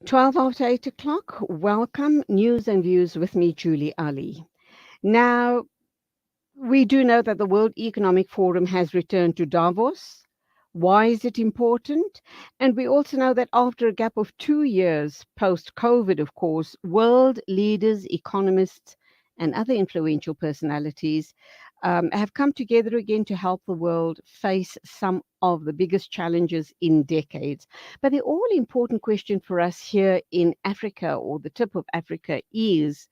12 after 8 o'clock. Welcome, News and Views with me, Julie Ali. Now, we do know that the World Economic Forum has returned to Davos. Why is it important? And we also know that after a gap of 2 years post COVID, of course, world leaders, economists, and other influential personalities have come together again to help the world face some of the biggest challenges in decades. But the all important question for us here in Africa, or the tip of Africa, is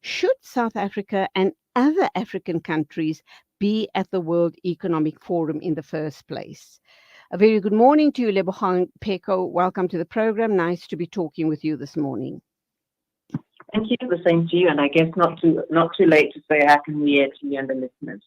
should South Africa and other African countries be at the World Economic Forum in the first place? A very good morning to you, Lebogang Peko. Welcome to the program. Nice to be talking with you this morning. Thank you. The same to you, and I guess not too late to say Happy New Year to you and the listeners.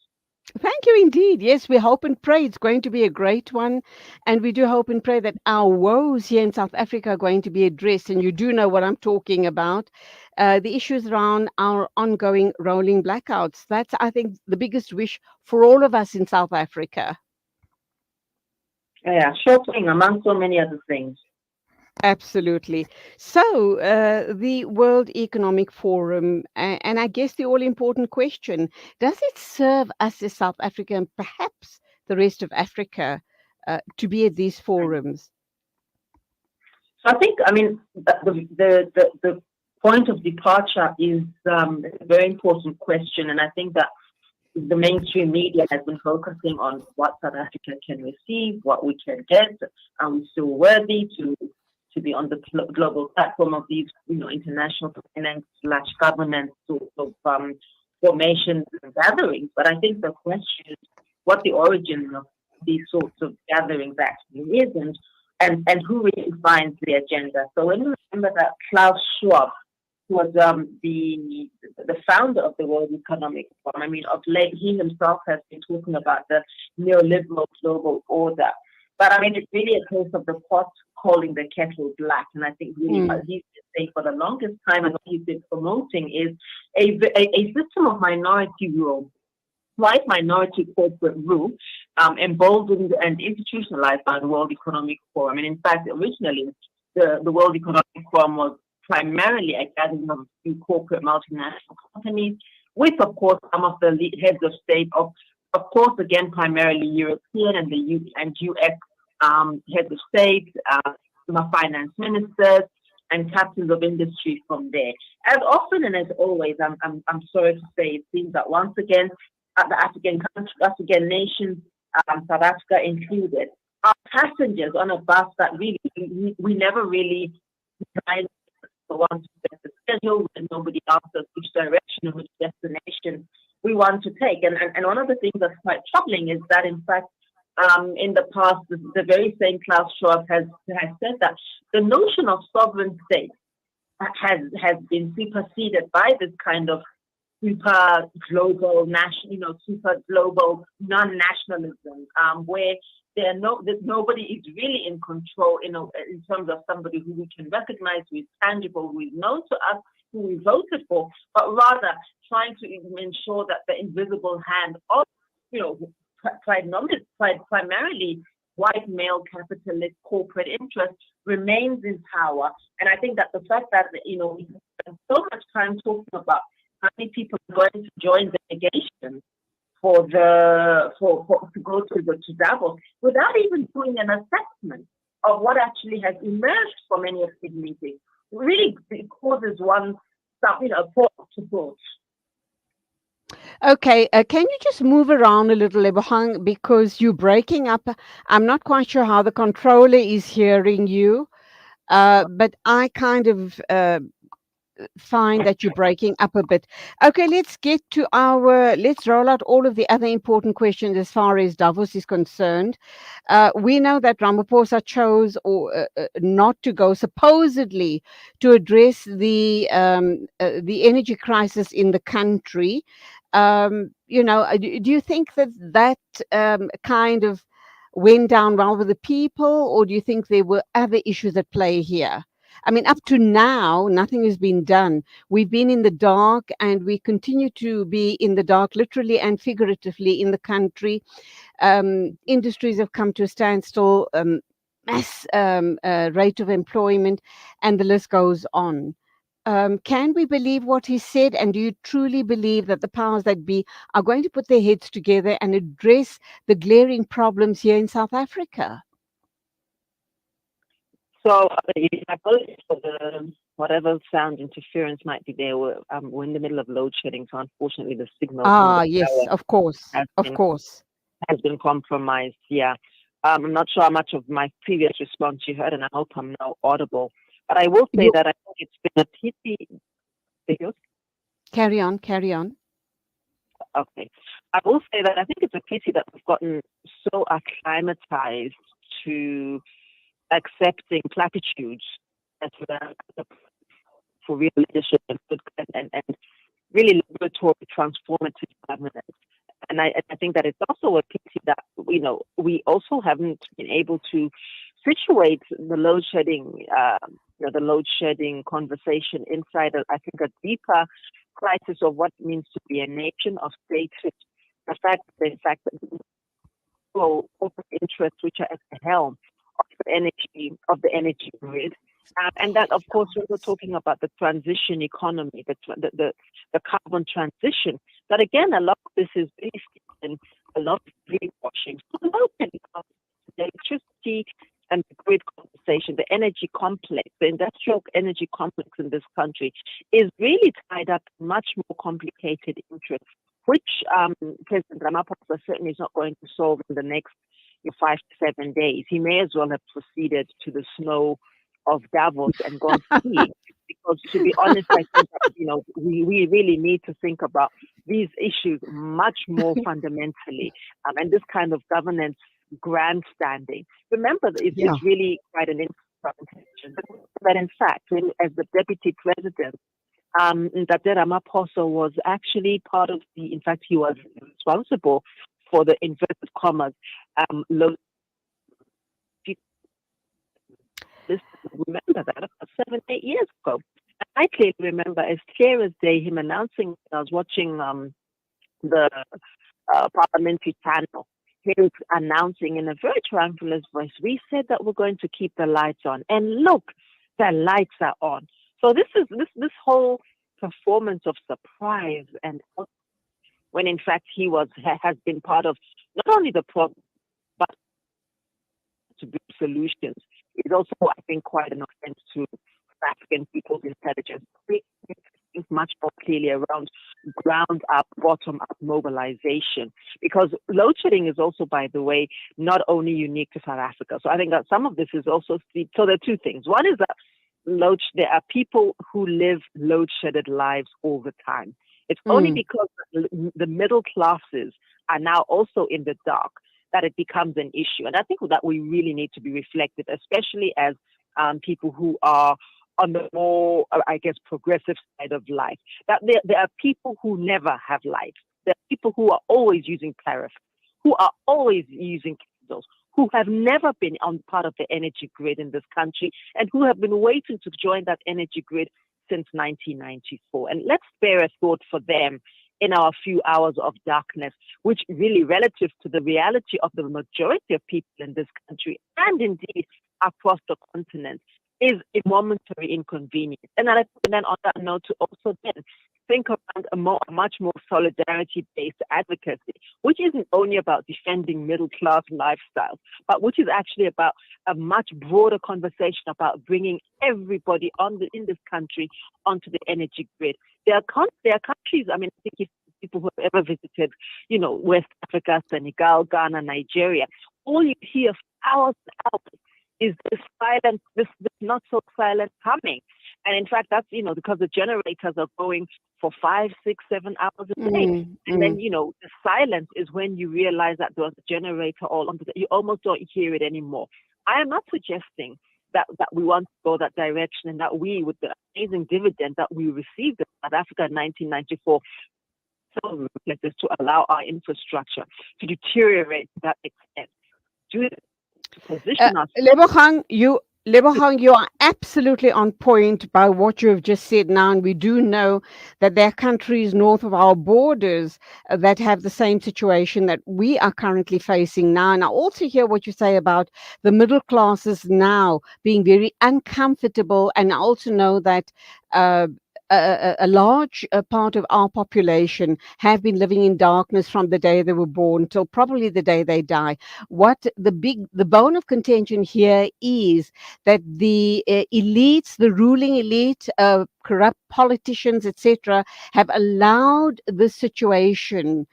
Thank you indeed. Yes, we hope and pray it's going to be a great one. And we do hope and pray that our woes here in South Africa are going to be addressed. And you do know what I'm talking about. The issues around our ongoing rolling blackouts. That's, I think, the biggest wish for all of us in South Africa. Yeah, shopping among so many other things. Absolutely. So, the World Economic Forum, and I guess the all important question, does it serve us as South Africa and perhaps the rest of Africa to be at these forums? So I think, the point of departure is a very important question, and I think that the mainstream media has been focusing on what South Africa can receive, what we can get, are we still worthy to be on the global platform of these, international finance/governance sort of formations and gatherings. But I think the question is what the origin of these sorts of gatherings actually is, and who really defines the agenda. So when we remember that Klaus Schwab was the founder of the World Economic Forum, I mean, of late he himself has been talking about the neoliberal global order. But I mean, it's really a case of the pot calling the kettle black. And I think really what he's been saying for the longest time and what he's been promoting is a system of minority rule, white minority corporate rule, emboldened and institutionalized by the World Economic Forum. And in fact, originally, the World Economic Forum was primarily a gathering of a few corporate multinational companies, with, of course, some of the heads of state of course, again, primarily European and US heads of state, finance ministers, and captains of industry from there. As often and as always, I'm sorry to say, it seems that once again, the African nations, South Africa included, are passengers on a bus that really we never really designed the one to set the schedule, and nobody asks us which direction or which destination we want to take. And one of the things that's quite troubling is that, in fact, in the past, the very same Klaus Schwab has said that the notion of sovereign state has been superseded by this kind of super global non-nationalism, where that nobody is really in control, in terms of somebody who we can recognize, who is tangible, who is known to us, who we voted for, but rather trying to ensure that the invisible hand of, primarily white male capitalist corporate interests remains in power. And I think that the fact that, we spend so much time talking about how many people are going to join delegations to go to Davos without even doing an assessment of what actually has emerged from any of these meetings, really causes one pause to thought. Okay, can you just move around a little, Lebogang, because you're breaking up. I'm not quite sure how the controller is hearing you, but I kind of find that you're breaking up a bit. Okay, let's roll out all of the other important questions as far as Davos is concerned. We know that Ramaphosa chose not to go, supposedly, to address the energy crisis in the country. Do you think that kind of went down well with the people, or do you think there were other issues at play here? I mean, up to now, nothing has been done. We've been in the dark, and we continue to be in the dark, literally and figuratively, in the country. Industries have come to a standstill. mass rate of employment, and the list goes on. Can we believe what he said? And do you truly believe that the powers that be are going to put their heads together and address the glaring problems here in South Africa? So I apologize for the whatever sound interference might be there. We're in the middle of load shedding, so unfortunately the signal from the Ah, yes, tower of course, has of been course. compromised. Yeah, I'm not sure how much of my previous response you heard, and I hope I'm now audible. But I will say You that I think it's been a pity. carry on, carry on. Okay, I will say that I think it's a pity that we've gotten so acclimatized to accepting platitudes as for real leadership and good and really liberatory, transformative governance. And I think that it's also a pity that we also haven't been able to situate the load shedding, the load shedding conversation inside. I think a deeper crisis of what it means to be a nation of states. The fact that, in fact, corporate interests which are at the helm of the energy grid. And that, of course, when we're talking about the transition economy, the carbon transition, that again, a lot of this is based in a lot of greenwashing. So a lot of the electricity and the grid conversation, the energy complex, the industrial energy complex in this country is really tied up in much more complicated interests, which President Ramaphosa certainly is not going to solve in the next 5 to 7 days. He may as well have proceeded to the snow of Davos and gone skiing. Because to be honest, I think that, we really need to think about these issues much more fundamentally. And this kind of governance grandstanding. Remember, it's really quite an interesting that in fact, as the deputy president, that Ramaphosa was actually part of in fact, he was responsible for the inverted commas low. Remember that about 7, 8 years ago. I clearly remember as clear as day him announcing. I was watching the parliamentary panel. He was announcing in a very triumphant voice, "We said that we're going to keep the lights on, and look, the lights are on." So this whole performance of surprise, and when in fact he has been part of not only the problem but to bring solutions, is also, I think, quite an offense to African people's intelligence. Think much more clearly around ground up, bottom up mobilization, because load shedding is also, by the way, not only unique to South Africa. So I think that some of this is also, so there are two things. One is that there are people who live load shedded lives all the time. It's only because the middle classes are now also in the dark that it becomes an issue. And I think that we really need to be reflected, especially as people who are on the more, I guess, progressive side of life. That there are people who never have life. There are people who are always using tariffs, who are always using candles, who have never been on part of the energy grid in this country, and who have been waiting to join that energy grid since 1994. And let's spare a thought for them in our few hours of darkness, which really, relative to the reality of the majority of people in this country, and indeed across the continent, is a momentary inconvenience. And then on that note, to also then think around a much more solidarity-based advocacy, which isn't only about defending middle-class lifestyles, but which is actually about a much broader conversation about bringing everybody in this country onto the energy grid. There are countries, I think if people who have ever visited, West Africa, Senegal, Ghana, Nigeria, all you hear for hours and hours is this silent, this not so silent humming. And in fact, that's, because the generators are going for 5, 6, 7 hours a day. And then, the silence is when you realize that there's a generator all on you almost don't hear it anymore. I am not suggesting that we want to go that direction, and that we, with the amazing dividend that we received in South Africa in 1994, so to allow our infrastructure to deteriorate to that extent. To position us. Lebohang, you are absolutely on point by what you have just said now. And we do know that there are countries north of our borders that have the same situation that we are currently facing now. And I also hear what you say about the middle classes now being very uncomfortable. And I also know that. A large part of our population have been living in darkness from the day they were born till probably the day they die. What the bone of contention here is that the elites, the ruling elite, corrupt politicians, etc., have allowed this situation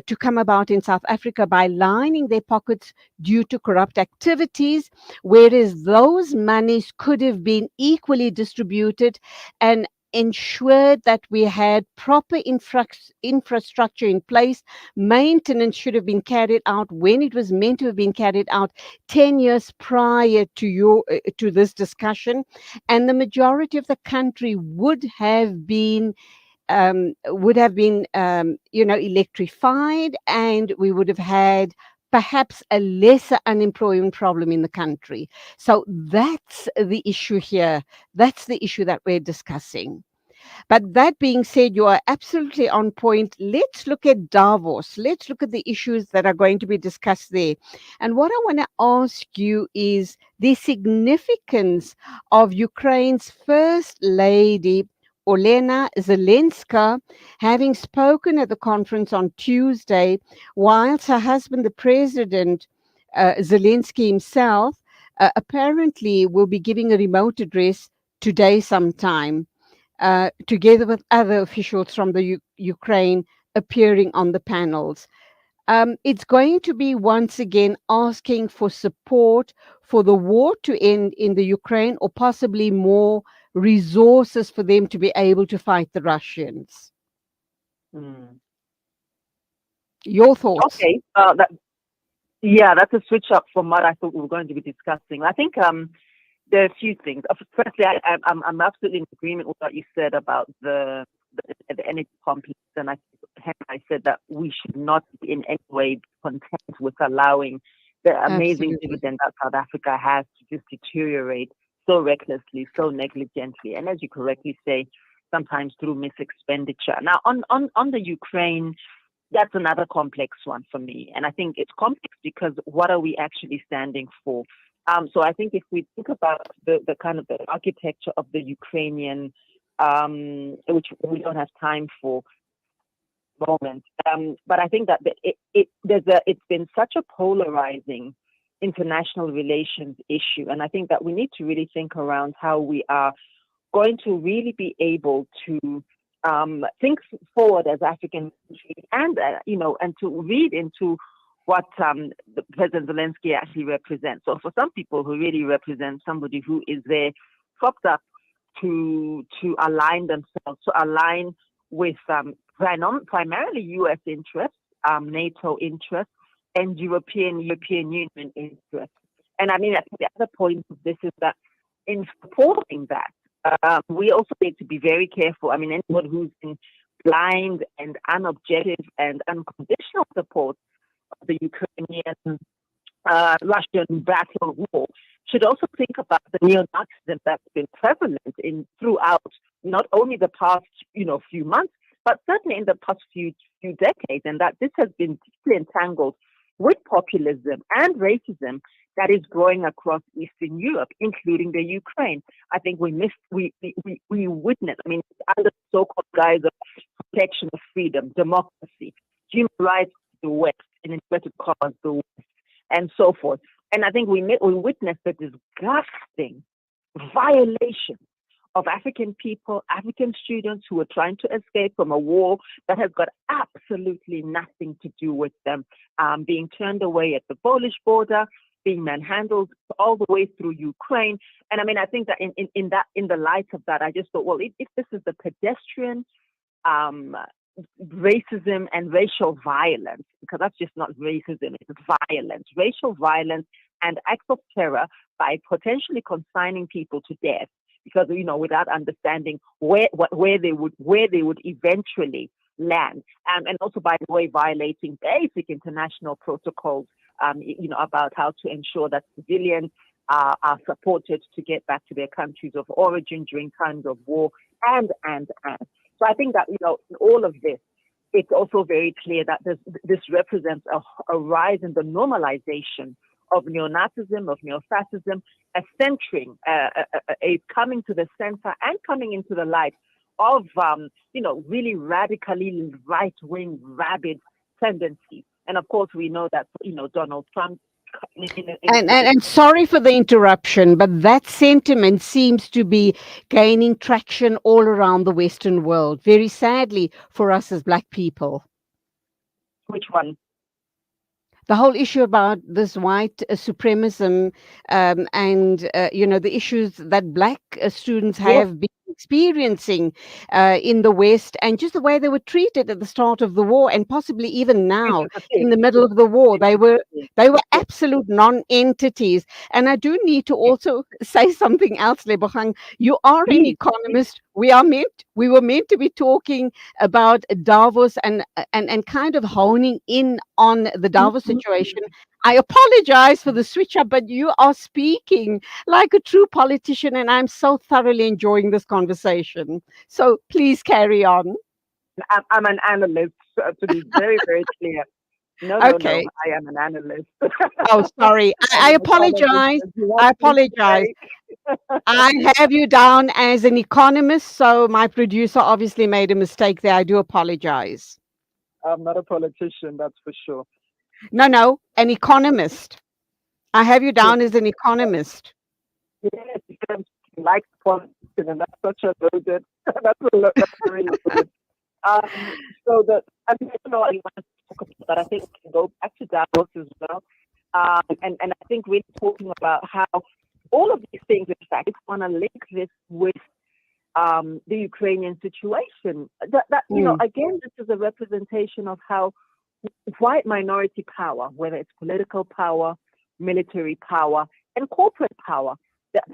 to come about in South Africa by lining their pockets due to corrupt activities, whereas those monies could have been equally distributed and ensured that we had proper infrastructure in place. Maintenance should have been carried out when it was meant to have been carried out 10 years prior to this discussion, and the majority of the country would have been electrified, and we would have had perhaps a lesser unemployment problem in the country. So that's the issue here. That's the issue that we're discussing. But that being said, you are absolutely on point. Let's look at Davos. Let's look at the issues that are going to be discussed there. And what I want to ask you is the significance of Ukraine's First Lady, Olena Zelenska, having spoken at the conference on Tuesday, whilst her husband, the president, Zelensky himself, apparently will be giving a remote address today sometime, together with other officials from the Ukraine appearing on the panels. It's going to be once again asking for support for the war to end in the Ukraine, or possibly more resources for them to be able to fight the Russians. Mm. Your thoughts? Okay, that's a switch up from what I thought we were going to be discussing. I think there are a few things. Firstly, I'm absolutely in agreement with what you said about the energy complex, and I said that we should not in any way be content with allowing the amazing Absolutely. dividend that South Africa has to just deteriorate so recklessly, so negligently, and as you correctly say, sometimes through misexpenditure. Now, on the Ukraine, that's another complex one for me, and I think it's complex because what are we actually standing for? So I think if we think about the kind of the architecture of the Ukrainian, which we don't have time for at the moment, but I think that it's been such a polarizing international relations issue, and I think that we need to really think around how we are going to really be able to think forward as African countries, and and to read into what the President Zelensky actually represents. So for some people who really represent somebody who is there propped up to align themselves, to align with primarily U.S. interests, NATO interests, and European Union interests. And I mean, I think the other point of this is that in supporting that, we also need to be very careful. I mean, anyone who's in blind and unobjective and unconditional support of the Ukrainian Russian battle war should also think about the neo-Nazism that's been prevalent throughout not only the past few months, but certainly in the past few decades, and that this has been deeply entangled with populism and racism that is growing across Eastern Europe, including the Ukraine. I think we witnessed, I mean, under so-called guise of protection of freedom, democracy, human rights of the West, in inverted commas, the West, and so forth. And I think we witnessed a disgusting violation of African people, African students who were trying to escape from a war that has got absolutely nothing to do with them, being turned away at the Polish border, being manhandled all the way through Ukraine. And I mean, I think that in the light of that, I just thought, well, if this is the pedestrian racism and racial violence, because that's just not racism, it's violence, racial violence and acts of terror by potentially consigning people to death, because without understanding where they would eventually land, and also, by the way, violating basic international protocols, about how to ensure that civilians are supported to get back to their countries of origin during times of war, and. So I think that, in all of this, it's also very clear that this represents a rise in the normalization of neo-Nazism, of neo-fascism, a centering, a coming to the center and coming into the light of, really radically right-wing, rabid tendencies. And of course, we know that, Donald Trump. And sorry for the interruption, but that sentiment seems to be gaining traction all around the Western world, very sadly for us as Black people. Which one? The whole issue about this white supremacism, and the issues that Black students have been experiencing in the West, and just the way they were treated at the start of the war, and possibly even now in the middle of the war. They were absolute non-entities. And I do need to also say something else, Lebogang. You are an economist. We were meant to be talking about Davos and kind of honing in on the Davos situation. I apologize for the switch up, but you are speaking like a true politician, and I'm so thoroughly enjoying this conversation. So please carry on. I'm an analyst, to be very, very clear. No, okay. No, I am an analyst. Oh, sorry. I apologize. I apologize. I have you down as an economist, so my producer obviously made a mistake there. I do apologize. I'm not a politician, that's for sure. No, an economist. I have you down as an economist. Yes, because you like politics, and that's such a loaded. That's really loaded. So I want to talk about that. I think we can go back to Davos as well, and I think we're talking about how all of these things, in fact, it's want to link this with the Ukrainian situation. That again, this is a representation of how white minority power, whether it's political power, military power, and corporate power,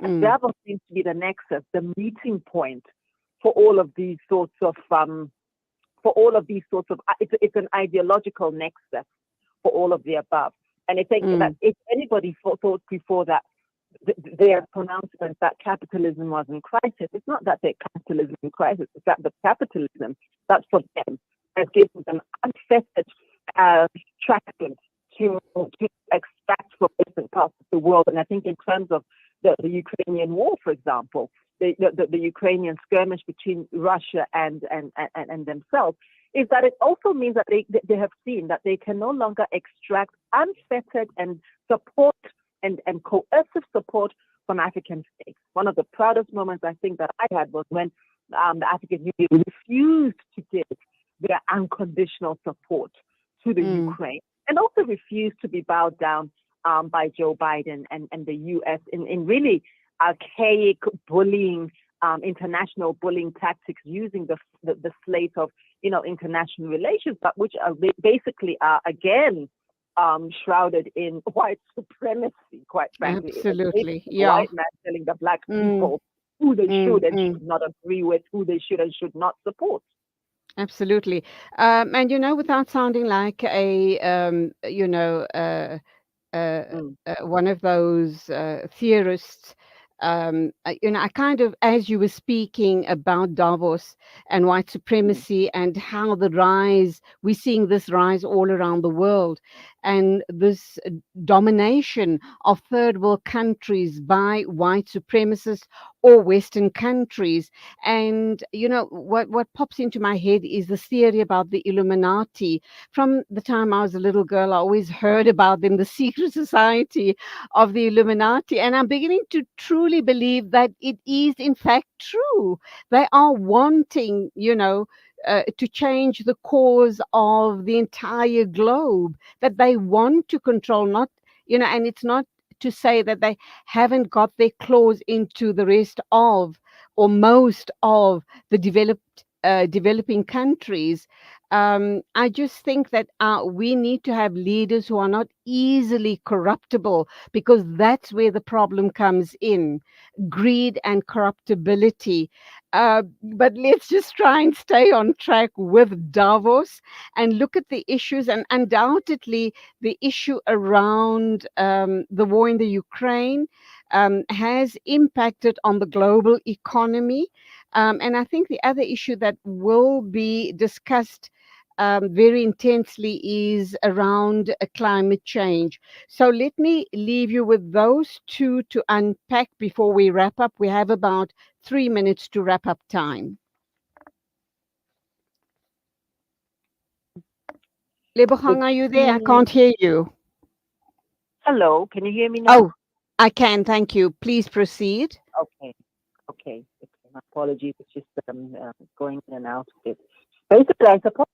Davos seems to be the nexus, the meeting point for all of these sorts of. It's an ideological nexus for all of the above. And I think that if anybody thought before that their pronouncement that capitalism was in crisis, it's not that their capitalism is in crisis, it's that the capitalism that's for them has given them unfettered traction to extract from different parts of the world. And I think in terms of the Ukrainian war, for example, the Ukrainian skirmish between Russia and themselves, is that it also means that they have seen that they can no longer extract unfettered and support and coercive support from African states. One of the proudest moments I think that I had was when the African Union refused to give their unconditional support to the Ukraine, and also refused to be bowed down by Joe Biden and the U.S. in really archaic bullying, international bullying tactics, using the slate of international relations, but which are basically are again shrouded in white supremacy. Quite frankly, absolutely, white man telling the Black people who they should and should not agree with, who they should and should not support. Absolutely, and without sounding like a one of those theorists. I kind of, as you were speaking about Davos and white supremacy and how we're seeing this rise all around the world, and this domination of third world countries by white supremacists or Western countries. And what pops into my head is this theory about the Illuminati. From the time I was a little girl, I always heard about them, the secret society of the Illuminati, and I'm beginning to truly believe that it is in fact true. They are wanting, to change the course of the entire globe, that they want to control, not, and it's not to say that they haven't got their claws into the rest of, or most of, the developing countries. I just think that we need to have leaders who are not easily corruptible, because that's where the problem comes in, greed and corruptibility. But let's just try and stay on track with Davos and look at the issues, and undoubtedly the issue around the war in the Ukraine. has impacted on the global economy. And I think the other issue that will be discussed very intensely is around climate change. So let me leave you with those two to unpack before we wrap up. We have about 3 minutes to wrap up time. Lebogang, are you there? I can't hear you. Hello, can you hear me now? Oh, I can. Thank you. Please proceed. Okay. My apologies, it's just going in and out a bit. Basically, I suppose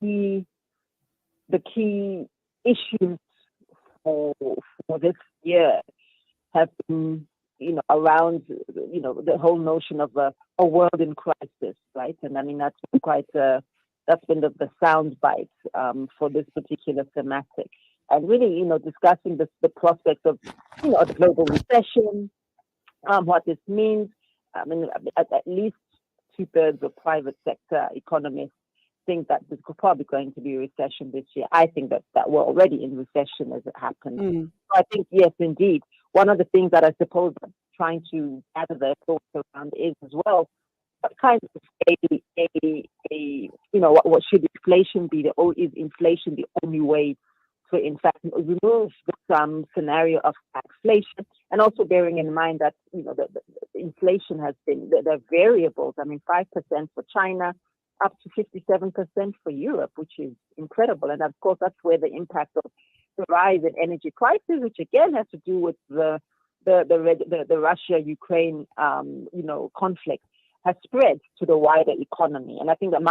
the key issues for this year have been, around, the whole notion of a world in crisis, right? And I mean, that's been that's been the sound bite for this particular thematic. And really, discussing the prospects of, the global recession, what this means. I mean, at least 2/3 of private sector economists think that there's probably going to be a recession this year. I think that we're already in recession as it happens. So I think, yes, indeed. One of the things that I suppose I'm trying to gather their thoughts around is as well, what kind of what should inflation be? Is inflation the only way to, in fact, remove some scenario of stagflation? And also bearing in mind that, the inflation has been, the variables, I mean, 5% for China, up to 57% for Europe, which is incredible. And of course, that's where the impact of the rise in energy prices, which again has to do with the Russia-Ukraine, conflict, has spread to the wider economy. And I think that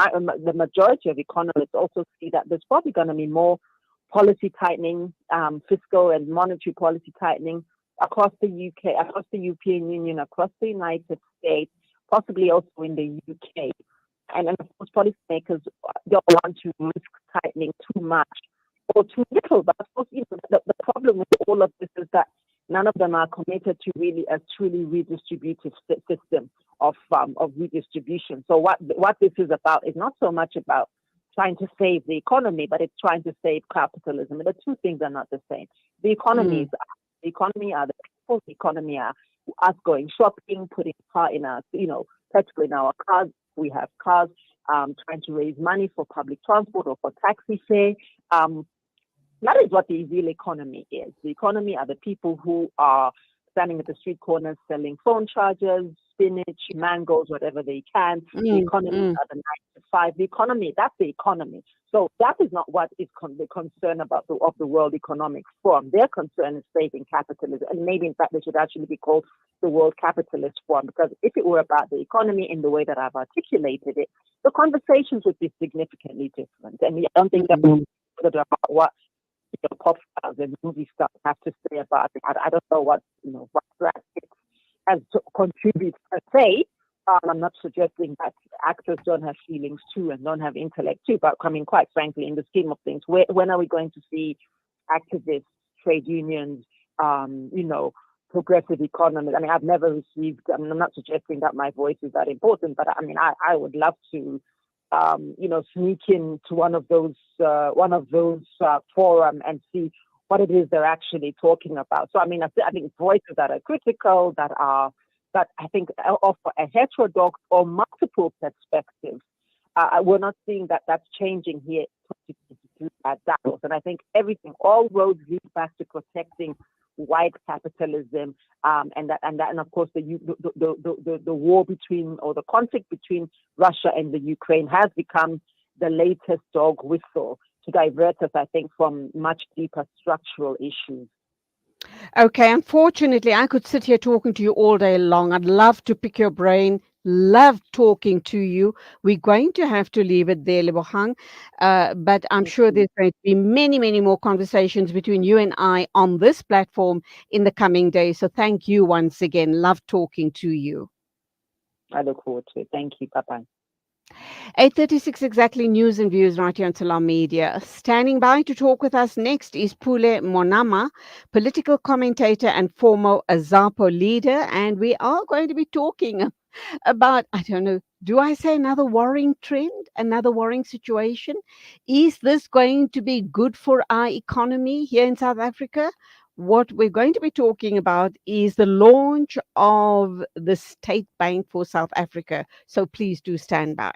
the majority of economists also see that there's probably going to be more policy tightening, fiscal and monetary policy tightening across the UK, across the European Union, across the United States, possibly also in the UK. And of course, policymakers don't want to risk tightening too much or too little. But of course, the problem with all of this is that none of them are committed to really a truly redistributive system of redistribution. So what this is about is not so much about trying to save the economy, but it's trying to save capitalism. And the two things are not the same. The economy are the people. The economy are us going shopping, putting petrol in our cars. We have cars, trying to raise money for public transport or for taxi fare. That is what the real economy is. The economy are the people who are standing at the street corners selling phone chargers, spinach, mangoes, whatever they can. The economy are the 9 to 5. The economy, that's the economy. So that is not what is the concern about of the World Economic Forum. Their concern is saving capitalism. And maybe, in fact, they should actually be called the World Capitalist Forum, because if it were about the economy in the way that I've articulated it, the conversations would be significantly different. And I don't think that about what pop stars and movie stars have to say about it. I don't know what Brad Pitt has to contribute per se. I'm not suggesting that actors don't have feelings too and don't have intellect too, but I mean, quite frankly, in the scheme of things, when are we going to see activists, trade unions, progressive economists? I mean, I've never received, I'm not suggesting that my voice is that important, but I mean, I would love to sneak into one of those forum and see what it is they're actually talking about. So I mean, I think voices that are critical, that I think offer a heterodox or multiple perspectives. We're not seeing that that's changing here at Davos. And I think all roads lead back to protecting white capitalism, and of course the war between, or the conflict between Russia and the Ukraine has become the latest dog whistle to divert us, I think, from much deeper structural issues. Okay, unfortunately, I could sit here talking to you all day long. I'd love to pick your brain, love talking to you. We're going to have to leave it there, Lebogang, but I'm sure there's going to be many, many more conversations between you and I on this platform in the coming days. So thank you once again. Love talking to you. I look forward to it. Thank you. Bye-bye. 8:36 exactly, news and views right here on Salam Media. Standing by to talk with us next is Pule Monama, political commentator and former Azapo leader. And we are going to be talking about, I don't know, do I say another worrying trend, another worrying situation? Is this going to be good for our economy here in South Africa? what we're going to be talking about is the launch of the State Bank for South Africa. So please do stand by.